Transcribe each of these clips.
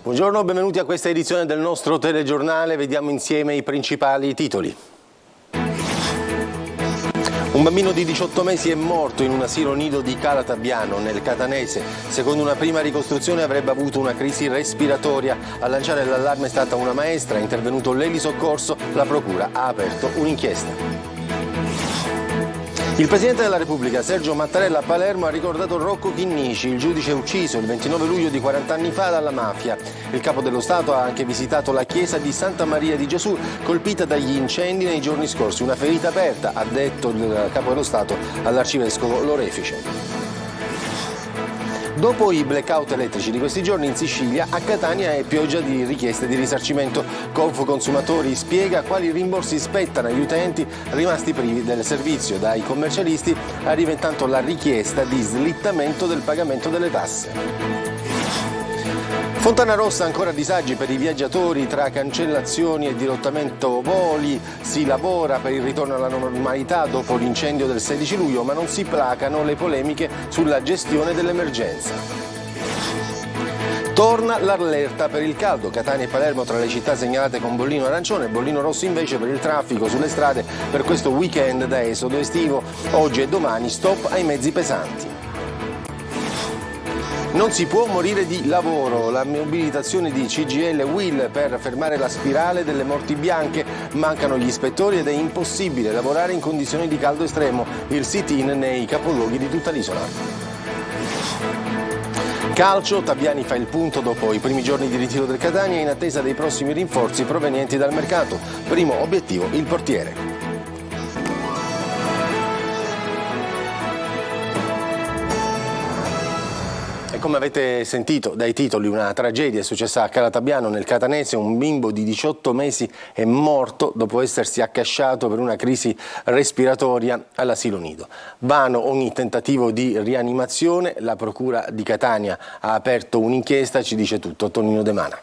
Buongiorno, benvenuti a questa edizione del nostro telegiornale. Vediamo insieme i principali titoli. Un bambino di 18 mesi è morto in un asilo nido di Calatabbiano, nel Catanese. Secondo una prima ricostruzione avrebbe avuto una crisi respiratoria. A lanciare l'allarme è stata una maestra, è intervenuto l'elisoccorso, la procura ha aperto un'inchiesta. Il Presidente della Repubblica, Sergio Mattarella, a Palermo ha ricordato Rocco Chinnici, il giudice ucciso il 29 luglio di 40 anni fa dalla mafia. Il Capo dello Stato ha anche visitato la chiesa di Santa Maria di Gesù, colpita dagli incendi nei giorni scorsi. Una ferita aperta, ha detto il Capo dello Stato all'Arcivescovo Lorefice. Dopo i blackout elettrici di questi giorni in Sicilia, a Catania è pioggia di richieste di risarcimento. Consumatori spiega quali rimborsi spettano agli utenti rimasti privi del servizio. Dai commercialisti arriva intanto la richiesta di slittamento del pagamento delle tasse. Fontanarossa ancora disagi per i viaggiatori tra cancellazioni e dirottamento voli. Si lavora per il ritorno alla normalità dopo l'incendio del 16 luglio, ma non si placano le polemiche sulla gestione dell'emergenza. Torna l'allerta per il caldo. Catania e Palermo tra le città segnalate con bollino arancione, bollino rosso invece per il traffico sulle strade per questo weekend da esodo estivo. Oggi e domani stop ai mezzi pesanti. Non si può morire di lavoro. La mobilitazione di CGIL e UIL per fermare la spirale delle morti bianche. Mancano gli ispettori ed è impossibile lavorare in condizioni di caldo estremo. Il sit-in nei capoluoghi di tutta l'isola. Calcio, Tabiani fa il punto dopo i primi giorni di ritiro del Catania in attesa dei prossimi rinforzi provenienti dal mercato. Primo obiettivo, il portiere. Come avete sentito dai titoli, una tragedia è successa a Calatabbiano nel Catanese. Un bimbo di 18 mesi è morto dopo essersi accasciato per una crisi respiratoria all'asilo nido. Vano ogni tentativo di rianimazione, la procura di Catania ha aperto un'inchiesta, ci dice tutto Tonino De Mana.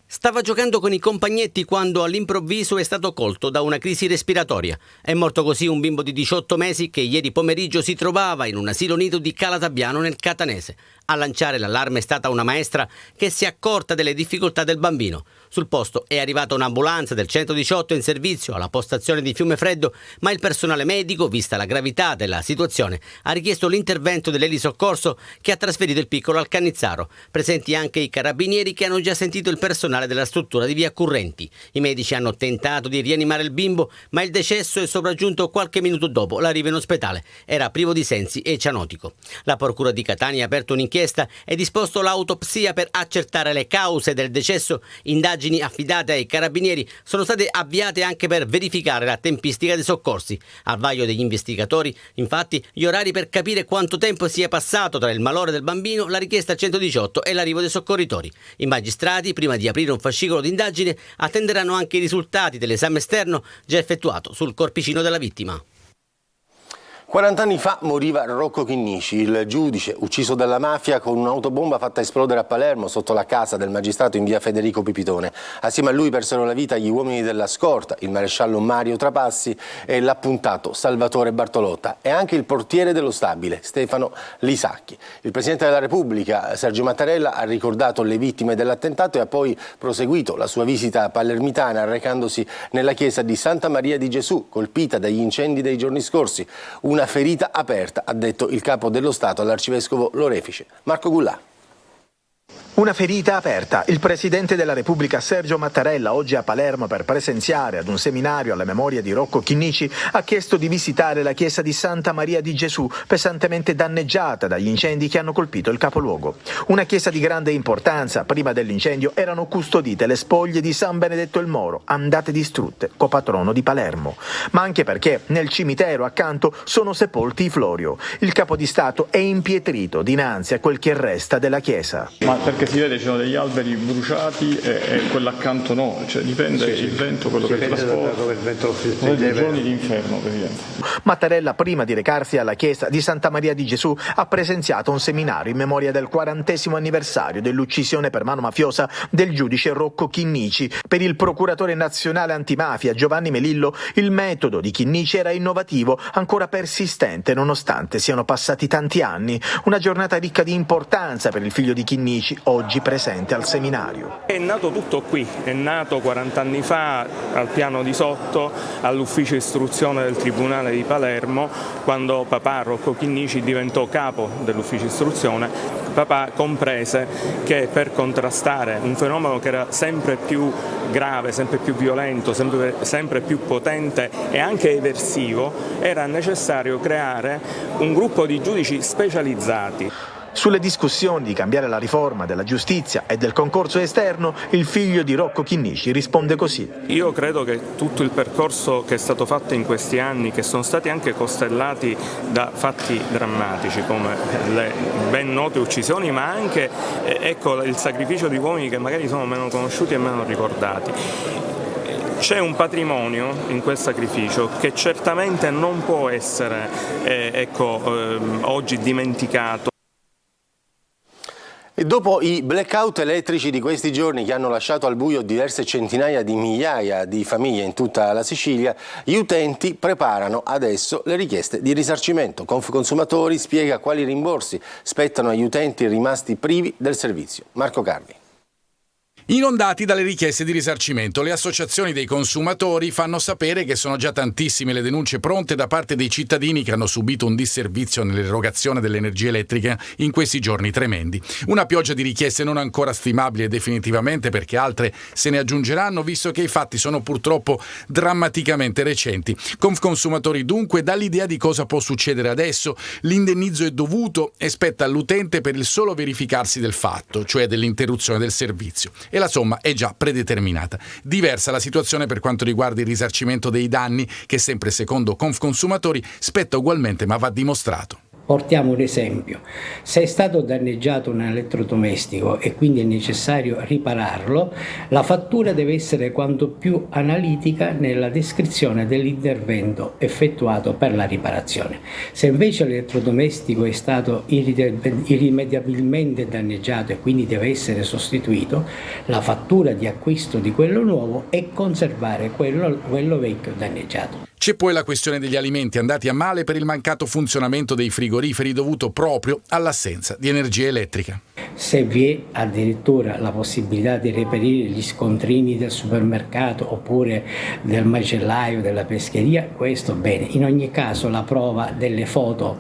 Stava giocando con i compagnetti quando all'improvviso è stato colto da una crisi respiratoria. È morto così un bimbo di 18 mesi che ieri pomeriggio si trovava in un asilo nido di Calatabbiano nel Catanese. A lanciare l'allarme è stata una maestra che si è accorta delle difficoltà del bambino. Sul posto è arrivata un'ambulanza del 118 in servizio alla postazione di Fiumefreddo, ma il personale medico, vista la gravità della situazione, ha richiesto l'intervento dell'elisoccorso che ha trasferito il piccolo al Cannizzaro. Presenti anche i carabinieri che hanno già sentito il personale della struttura di via Currenti. I medici hanno tentato di rianimare il bimbo, ma il decesso è sopraggiunto qualche minuto dopo l'arrivo in ospedale. Era privo di sensi e cianotico. La procura di Catania ha aperto un'inchiesta e disposto l'autopsia per accertare le cause del decesso. Indagini affidate ai carabinieri sono state avviate anche per verificare la tempistica dei soccorsi. Al vaglio degli investigatori, infatti, gli orari per capire quanto tempo sia passato tra il malore del bambino, la richiesta al 118 e l'arrivo dei soccorritori. I magistrati, prima di aprire un fascicolo d'indagine, attenderanno anche i risultati dell'esame esterno già effettuato sul corpicino della vittima. 40 anni fa moriva Rocco Chinnici, il giudice ucciso dalla mafia con un'autobomba fatta esplodere a Palermo sotto la casa del magistrato in via Federico Pipitone. Assieme a lui persero la vita gli uomini della scorta, il maresciallo Mario Trapassi e l'appuntato Salvatore Bartolotta e anche il portiere dello stabile, Stefano Lisacchi. Il Presidente della Repubblica, Sergio Mattarella, ha ricordato le vittime dell'attentato e ha poi proseguito la sua visita palermitana recandosi nella chiesa di Santa Maria di Gesù, colpita dagli incendi dei giorni scorsi. Una ferita aperta, ha detto il Capo dello Stato all'Arcivescovo Lorefice. Marco Gullà. Una ferita aperta. Il Presidente della Repubblica Sergio Mattarella, oggi a Palermo per presenziare ad un seminario alla memoria di Rocco Chinnici, ha chiesto di visitare la chiesa di Santa Maria di Gesù, pesantemente danneggiata dagli incendi che hanno colpito il capoluogo. Una chiesa di grande importanza. Prima dell'incendio erano custodite le spoglie di San Benedetto il Moro, andate distrutte, copatrono di Palermo. Ma anche perché nel cimitero accanto sono sepolti i Florio. Il Capo di Stato è impietrito dinanzi a quel che resta della chiesa. Ma perché si vede ci sono degli alberi bruciati e quello accanto no, cioè dipende il vento, quello che trasporta. Sono dei giorni di inferno, Presidente. Mattarella, prima di recarsi alla chiesa di Santa Maria di Gesù, ha presenziato un seminario in memoria del 40° anniversario dell'uccisione per mano mafiosa del giudice Rocco Chinnici. Per il procuratore nazionale antimafia Giovanni Melillo, il metodo di Chinnici era innovativo, ancora persistente nonostante siano passati tanti anni. Una giornata ricca di importanza per il figlio di Chinnici, oggi presente al seminario. È nato tutto qui, è nato 40 anni fa al piano di sotto, all'ufficio istruzione del Tribunale di Palermo, quando papà Rocco Chinnici diventò capo dell'ufficio istruzione. Papà comprese che per contrastare un fenomeno che era sempre più grave, sempre più violento, sempre più potente e anche eversivo, era necessario creare un gruppo di giudici specializzati. Sulle discussioni di cambiare la riforma della giustizia e del concorso esterno, il figlio di Rocco Chinnici risponde così. Io credo che tutto il percorso che è stato fatto in questi anni, che sono stati anche costellati da fatti drammatici come le ben note uccisioni, ma anche il sacrificio di uomini che magari sono meno conosciuti e meno ricordati. C'è un patrimonio in quel sacrificio che certamente non può essere oggi dimenticato. E dopo i blackout elettrici di questi giorni che hanno lasciato al buio diverse centinaia di migliaia di famiglie in tutta la Sicilia, gli utenti preparano adesso le richieste di risarcimento. Confconsumatori spiega quali rimborsi spettano agli utenti rimasti privi del servizio. Marco Carli. Inondati dalle richieste di risarcimento, le associazioni dei consumatori fanno sapere che sono già tantissime le denunce pronte da parte dei cittadini che hanno subito un disservizio nell'erogazione dell'energia elettrica in questi giorni tremendi. Una pioggia di richieste non ancora stimabile definitivamente, perché altre se ne aggiungeranno, visto che i fatti sono purtroppo drammaticamente recenti. Consumatori dunque dà l'idea di cosa può succedere adesso. L'indennizzo è dovuto e spetta all'utente per il solo verificarsi del fatto, cioè dell'interruzione del servizio. E la somma è già predeterminata. Diversa la situazione per quanto riguarda il risarcimento dei danni, che sempre secondo Confconsumatori spetta ugualmente ma va dimostrato. Portiamo un esempio: se è stato danneggiato un elettrodomestico e quindi è necessario ripararlo, la fattura deve essere quanto più analitica nella descrizione dell'intervento effettuato per la riparazione. Se invece l'elettrodomestico è stato irrimediabilmente danneggiato e quindi deve essere sostituito, la fattura di acquisto di quello nuovo è conservare quello vecchio danneggiato. C'è poi la questione degli alimenti andati a male per il mancato funzionamento dei frigoriferi dovuto proprio all'assenza di energia elettrica. Se vi è addirittura la possibilità di reperire gli scontrini del supermercato oppure del macellaio, della pescheria, questo bene. In ogni caso la prova delle foto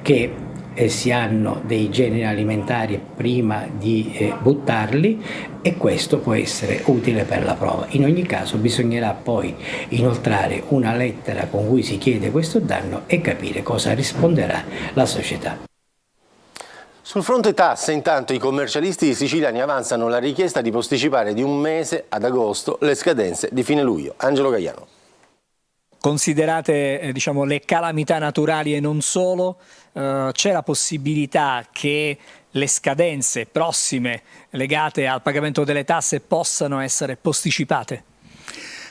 che si hanno dei generi alimentari prima di buttarli, e questo può essere utile per la prova. In ogni caso bisognerà poi inoltrare una lettera con cui si chiede questo danno e capire cosa risponderà la società. Sul fronte tasse, intanto, i commercialisti siciliani avanzano la richiesta di posticipare di un mese ad agosto le scadenze di fine luglio. Angelo Gaiano. Considerate le calamità naturali e non solo, c'è la possibilità che le scadenze prossime legate al pagamento delle tasse possano essere posticipate?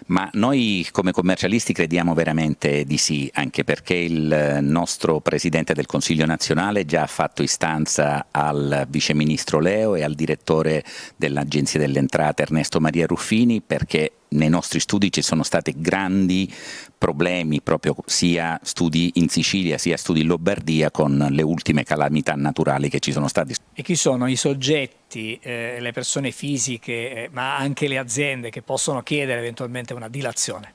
Ma noi come commercialisti crediamo veramente di sì, anche perché il nostro Presidente del Consiglio nazionale già ha fatto istanza al Vice Ministro Leo e al Direttore dell'Agenzia delle Entrate Ernesto Maria Ruffini, perché nei nostri studi ci sono stati grandi problemi, proprio sia studi in Sicilia sia studi in Lombardia, con le ultime calamità naturali che ci sono state. E chi sono i soggetti, le persone fisiche, ma anche le aziende che possono chiedere eventualmente una dilazione?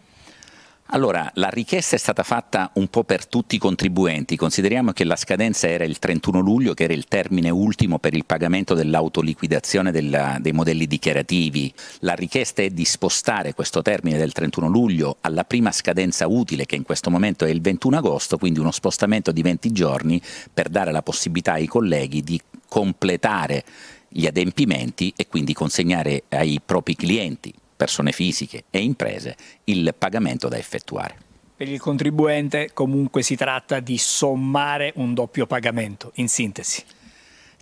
Allora, la richiesta è stata fatta un po' per tutti i contribuenti. Consideriamo che la scadenza era il 31 luglio, che era il termine ultimo per il pagamento dell'autoliquidazione dei modelli dichiarativi. La richiesta è di spostare questo termine del 31 luglio alla prima scadenza utile, che in questo momento è il 21 agosto, quindi uno spostamento di 20 giorni per dare la possibilità ai colleghi di completare gli adempimenti e quindi consegnare ai propri clienti, persone fisiche e imprese, il pagamento da effettuare. Per il contribuente comunque si tratta di sommare un doppio pagamento, in sintesi.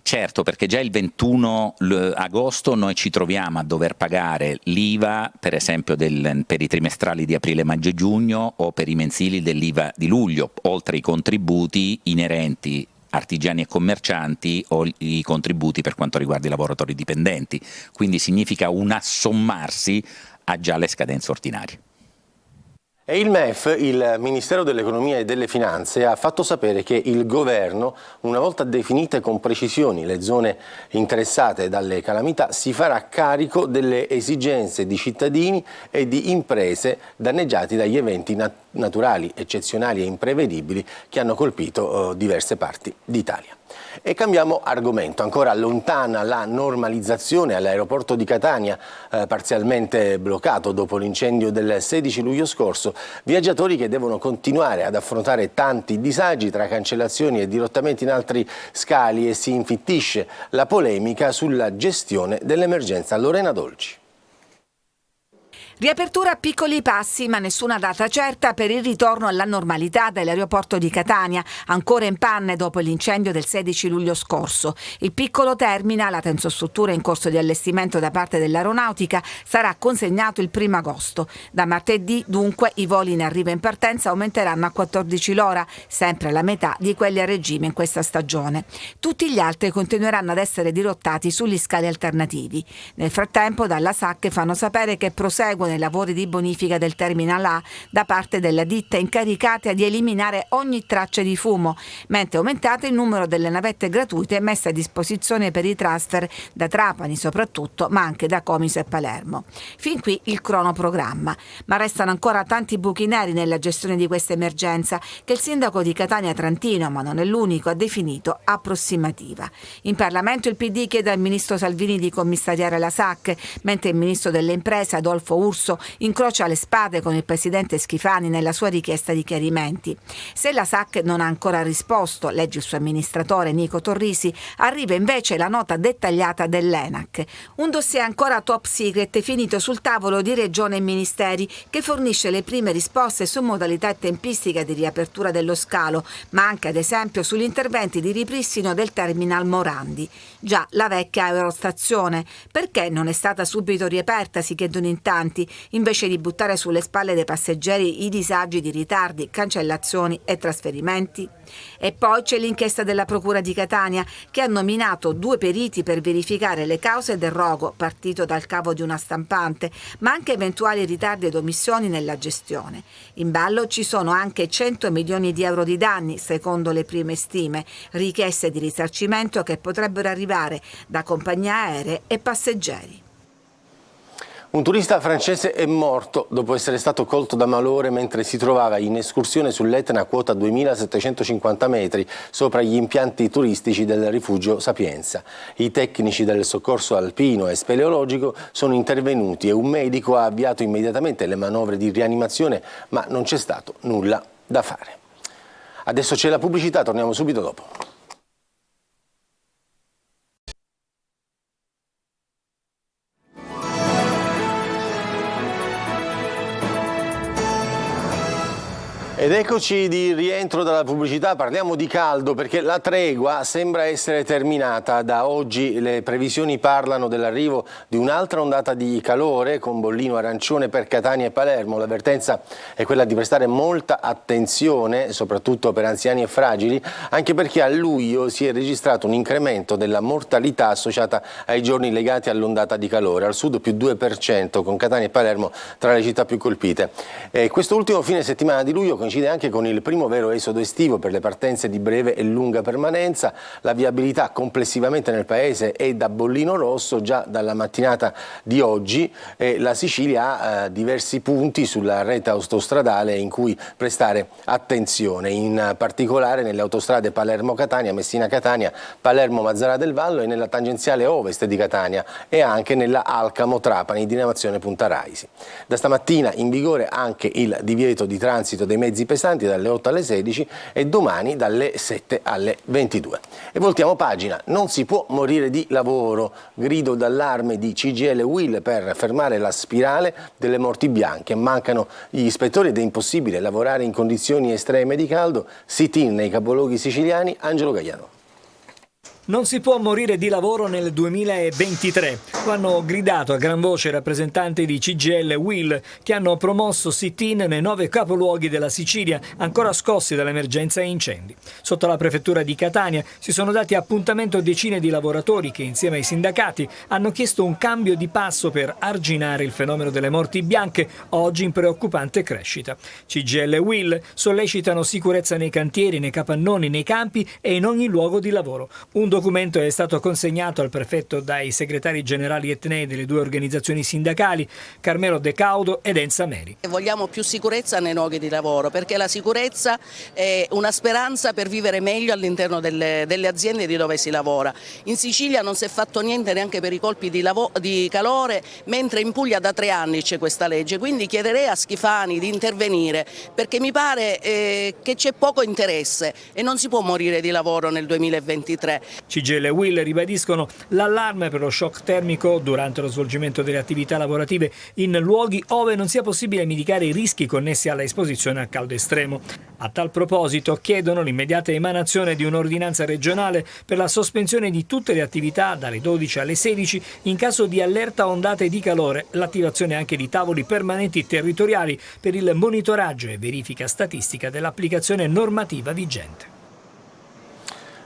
Certo, perché già il 21 agosto noi ci troviamo a dover pagare l'IVA, per esempio per i trimestrali di aprile, maggio e giugno, o per i mensili dell'IVA di luglio, oltre ai contributi inerenti artigiani e commercianti o i contributi per quanto riguarda i lavoratori dipendenti. Quindi significa un assommarsi a già le scadenze ordinarie. E il MEF, il Ministero dell'Economia e delle Finanze, ha fatto sapere che il governo, una volta definite con precisioni le zone interessate dalle calamità, si farà carico delle esigenze di cittadini e di imprese danneggiati dagli eventi naturali eccezionali e imprevedibili che hanno colpito diverse parti d'Italia. E cambiamo argomento, ancora lontana la normalizzazione all'aeroporto di Catania, parzialmente bloccato dopo l'incendio del 16 luglio scorso, viaggiatori che devono continuare ad affrontare tanti disagi tra cancellazioni e dirottamenti in altri scali, e si infittisce la polemica sulla gestione dell'emergenza. Lorena Dolci. Riapertura a piccoli passi, ma nessuna data certa per il ritorno alla normalità dell'aeroporto di Catania, ancora in panne dopo l'incendio del 16 luglio scorso. Il piccolo terminal, la tensostruttura in corso di allestimento da parte dell'aeronautica, sarà consegnato il 1° agosto. Da martedì, dunque, i voli in arrivo e in partenza aumenteranno a 14 l'ora, sempre la metà di quelli a regime in questa stagione. Tutti gli altri continueranno ad essere dirottati sugli scali alternativi. Nel frattempo, dalla SAC fanno sapere che proseguono i lavori di bonifica del Terminal A da parte della ditta incaricata di eliminare ogni traccia di fumo, mentre è aumentato il numero delle navette gratuite messe a disposizione per i transfer da Trapani soprattutto, ma anche da Comiso e Palermo. Fin qui il cronoprogramma, ma restano ancora tanti buchi neri nella gestione di questa emergenza che il sindaco di Catania Trantino, ma non è l'unico, ha definito approssimativa. In Parlamento il PD chiede al ministro Salvini di commissariare la SAC, mentre il ministro delle imprese Adolfo Urso incrocia le spade con il presidente Schifani nella sua richiesta di chiarimenti. Se la SAC non ha ancora risposto, legge il suo amministratore Nico Torrisi, arriva invece la nota dettagliata dell'ENAC. Un dossier ancora top secret finito sul tavolo di Regione e Ministeri, che fornisce le prime risposte su modalità e tempistica di riapertura dello scalo, ma anche ad esempio sugli interventi di ripristino del Terminal Morandi. Già la vecchia aerostazione, perché non è stata subito riaperta, si chiedono in tanti, invece di buttare sulle spalle dei passeggeri i disagi di ritardi, cancellazioni e trasferimenti? E poi c'è l'inchiesta della Procura di Catania, che ha nominato 2 periti per verificare le cause del rogo partito dal cavo di una stampante, ma anche eventuali ritardi ed omissioni nella gestione. In ballo ci sono anche 100 milioni di euro di danni, secondo le prime stime, richieste di risarcimento che potrebbero arrivare da compagnie aeree e passeggeri. Un turista francese è morto dopo essere stato colto da malore mentre si trovava in escursione sull'Etna a quota 2750 metri sopra gli impianti turistici del rifugio Sapienza. I tecnici del soccorso alpino e speleologico sono intervenuti e un medico ha avviato immediatamente le manovre di rianimazione, ma non c'è stato nulla da fare. Adesso c'è la pubblicità, torniamo subito dopo. Ed eccoci di rientro dalla pubblicità, parliamo di caldo perché la tregua sembra essere terminata. Da oggi le previsioni parlano dell'arrivo di un'altra ondata di calore con bollino arancione per Catania e Palermo. L'avvertenza è quella di prestare molta attenzione, soprattutto per anziani e fragili, anche perché a luglio si è registrato un incremento della mortalità associata ai giorni legati all'ondata di calore. Al sud più 2%, con Catania e Palermo tra le città più colpite. Questo ultimo fine settimana di luglio coincide anche con il primo vero esodo estivo per le partenze di breve e lunga permanenza. La viabilità complessivamente nel paese è da bollino rosso già dalla mattinata di oggi e la Sicilia ha diversi punti sulla rete autostradale in cui prestare attenzione, in particolare nelle autostrade Palermo-Catania, Messina-Catania, Palermo-Mazzara del Vallo e nella tangenziale ovest di Catania e anche nella Alcamo-Trapani, diramazione Punta Raisi. Da stamattina in vigore anche il divieto di transito dei mezzi pesanti dalle 8 alle 16 e domani dalle 7 alle 22. E voltiamo pagina, non si può morire di lavoro, grido d'allarme di CGIL e UIL per fermare la spirale delle morti bianche. Mancano gli ispettori ed è impossibile lavorare in condizioni estreme di caldo. Sit-in nei capoluoghi siciliani, Angelo Gagliano. Non si può morire di lavoro nel 2023. Lo hanno gridato a gran voce i rappresentanti di CGIL e UIL, che hanno promosso sit-in nei 9 capoluoghi della Sicilia, ancora scossi dall'emergenza incendi. Sotto la prefettura di Catania si sono dati appuntamento decine di lavoratori che, insieme ai sindacati, hanno chiesto un cambio di passo per arginare il fenomeno delle morti bianche, oggi in preoccupante crescita. CGIL e UIL sollecitano sicurezza nei cantieri, nei capannoni, nei campi e in ogni luogo di lavoro. Un documento è stato consegnato al prefetto dai segretari generali etnei delle 2 organizzazioni sindacali, Carmelo De Caudo ed Enza Meri. Vogliamo più sicurezza nei luoghi di lavoro, perché la sicurezza è una speranza per vivere meglio all'interno delle aziende di dove si lavora. In Sicilia non si è fatto niente neanche per i colpi di calore, mentre in Puglia da 3 anni c'è questa legge, quindi chiederei a Schifani di intervenire, perché mi pare che c'è poco interesse e non si può morire di lavoro nel 2023. CGIL e UIL ribadiscono l'allarme per lo shock termico durante lo svolgimento delle attività lavorative in luoghi ove non sia possibile mitigare i rischi connessi alla esposizione al caldo estremo. A tal proposito chiedono l'immediata emanazione di un'ordinanza regionale per la sospensione di tutte le attività dalle 12 alle 16 in caso di allerta ondate di calore, l'attivazione anche di tavoli permanenti territoriali per il monitoraggio e verifica statistica dell'applicazione normativa vigente.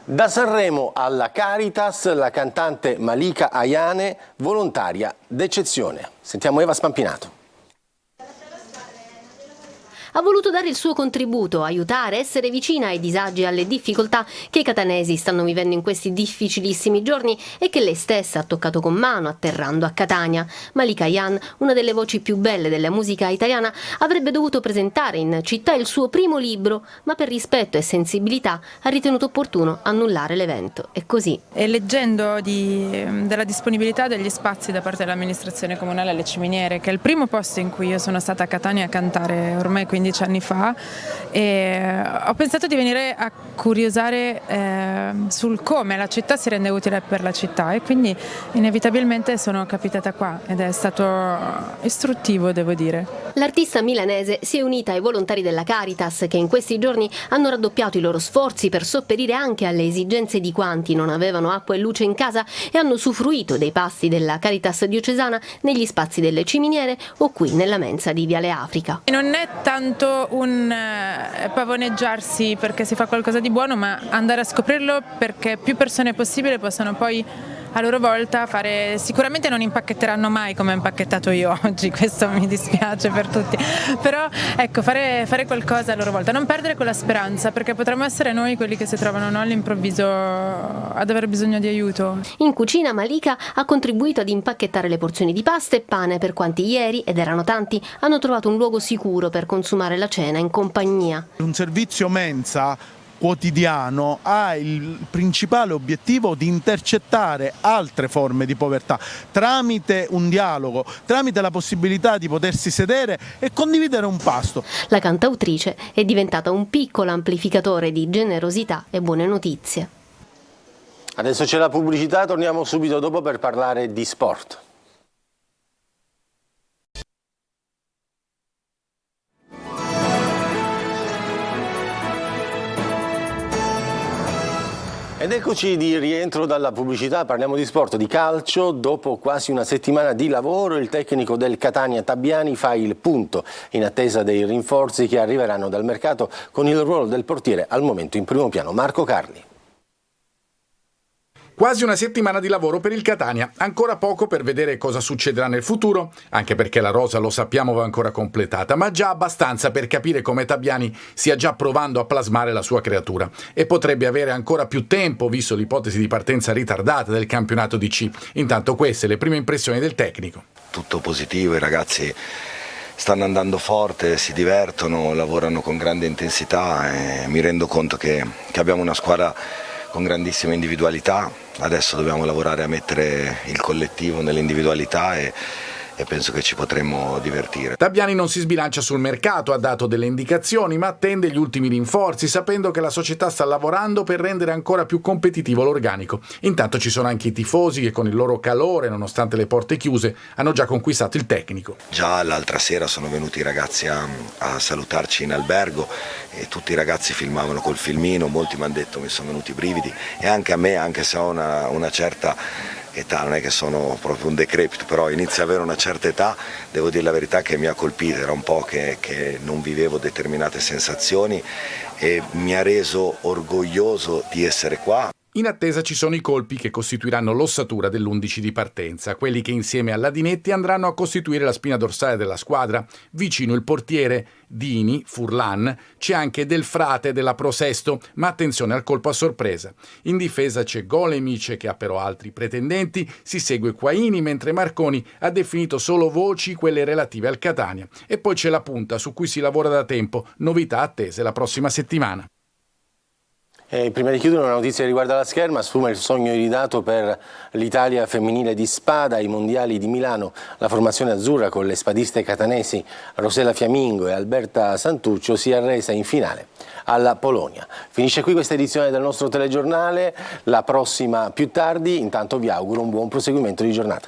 Da Sanremo alla Caritas, la cantante Malika Ayane, volontaria d'eccezione. Sentiamo Eva Spampinato. Ha voluto dare il suo contributo, aiutare, essere vicina ai disagi e alle difficoltà che i catanesi stanno vivendo in questi difficilissimi giorni e che lei stessa ha toccato con mano atterrando a Catania. Malika Ayane, una delle voci più belle della musica italiana, avrebbe dovuto presentare in città il suo primo libro, ma per rispetto e sensibilità ha ritenuto opportuno annullare l'evento. E così. E leggendo della disponibilità degli spazi da parte dell'amministrazione comunale alle Ciminiere, che è il primo posto in cui io sono stata a Catania a cantare ormai 15 anni fa, e ho pensato di venire a curiosare sul come la città si rende utile per la città, e quindi inevitabilmente sono capitata qua ed è stato istruttivo, devo dire. L'artista milanese si è unita ai volontari della Caritas, che in questi giorni hanno raddoppiato i loro sforzi per sopperire anche alle esigenze di quanti non avevano acqua e luce in casa e hanno usufruito dei pasti della Caritas diocesana negli spazi delle Ciminiere o qui nella mensa di Viale Africa. Non è tanto un pavoneggiarsi perché si fa qualcosa di buono, ma andare a scoprirlo perché più persone possibile possano poi a loro volta fare. Sicuramente non impacchetteranno mai come ho impacchettato io oggi, questo mi dispiace per tutti, però ecco, fare qualcosa a loro volta, non perdere quella speranza, perché potremmo essere noi quelli che si trovano all'improvviso ad aver bisogno di aiuto. In cucina Malika ha contribuito ad impacchettare le porzioni di pasta e pane per quanti ieri, ed erano tanti, hanno trovato un luogo sicuro per consumare la cena in compagnia. Un servizio mensa quotidiano ha il principale obiettivo di intercettare altre forme di povertà tramite un dialogo, tramite la possibilità di potersi sedere e condividere un pasto. La cantautrice è diventata un piccolo amplificatore di generosità e buone notizie. Adesso c'è la pubblicità, torniamo subito dopo per parlare di sport. Ed eccoci di rientro dalla pubblicità, parliamo di sport, di calcio. Dopo quasi una settimana di lavoro il tecnico del Catania Tabiani fa il punto in attesa dei rinforzi che arriveranno dal mercato, con il ruolo del portiere al momento in primo piano. Marco Carli. Quasi una settimana di lavoro per il Catania, ancora poco per vedere cosa succederà nel futuro, anche perché la rosa, lo sappiamo, va ancora completata, ma già abbastanza per capire come Tabiani stia già provando a plasmare la sua creatura, e potrebbe avere ancora più tempo visto l'ipotesi di partenza ritardata del campionato DC. Intanto queste le prime impressioni del tecnico. Tutto positivo, i ragazzi stanno andando forte, si divertono, lavorano con grande intensità e mi rendo conto che abbiamo una squadra con grandissima individualità. Adesso dobbiamo lavorare a mettere il collettivo nelle individualità e e penso che ci potremmo divertire. Tabiani non si sbilancia sul mercato, ha dato delle indicazioni, ma attende gli ultimi rinforzi, sapendo che la società sta lavorando per rendere ancora più competitivo l'organico. Intanto ci sono anche i tifosi che con il loro calore, nonostante le porte chiuse, hanno già conquistato il tecnico. Già l'altra sera sono venuti i ragazzi a salutarci in albergo e tutti i ragazzi filmavano col filmino, molti mi hanno detto mi sono venuti i brividi, e anche a me, anche se ho una certa età, non è che sono proprio un decrepito, però inizio ad avere una certa età, devo dire la verità che mi ha colpito, era un po' che non vivevo determinate sensazioni e mi ha reso orgoglioso di essere qua. In attesa ci sono i colpi che costituiranno l'ossatura dell'11 di partenza, quelli che insieme a Ladinetti andranno a costituire la spina dorsale della squadra. Vicino il portiere Dini, Furlan, c'è anche Del Frate della Pro Sesto, ma attenzione al colpo a sorpresa. In difesa c'è Golemic che ha però altri pretendenti, si segue Quaini mentre Marconi ha definito solo voci, quelle relative al Catania. E poi c'è la punta su cui si lavora da tempo, novità attese la prossima settimana. Prima di chiudere una notizia che riguarda la scherma, sfuma il sogno iridato per l'Italia femminile di spada ai mondiali di Milano. La formazione azzurra con le spadiste catanesi Rosella Fiamingo e Alberta Santuccio si è arresa in finale alla Polonia. Finisce qui questa edizione del nostro telegiornale, la prossima più tardi, intanto vi auguro un buon proseguimento di giornata.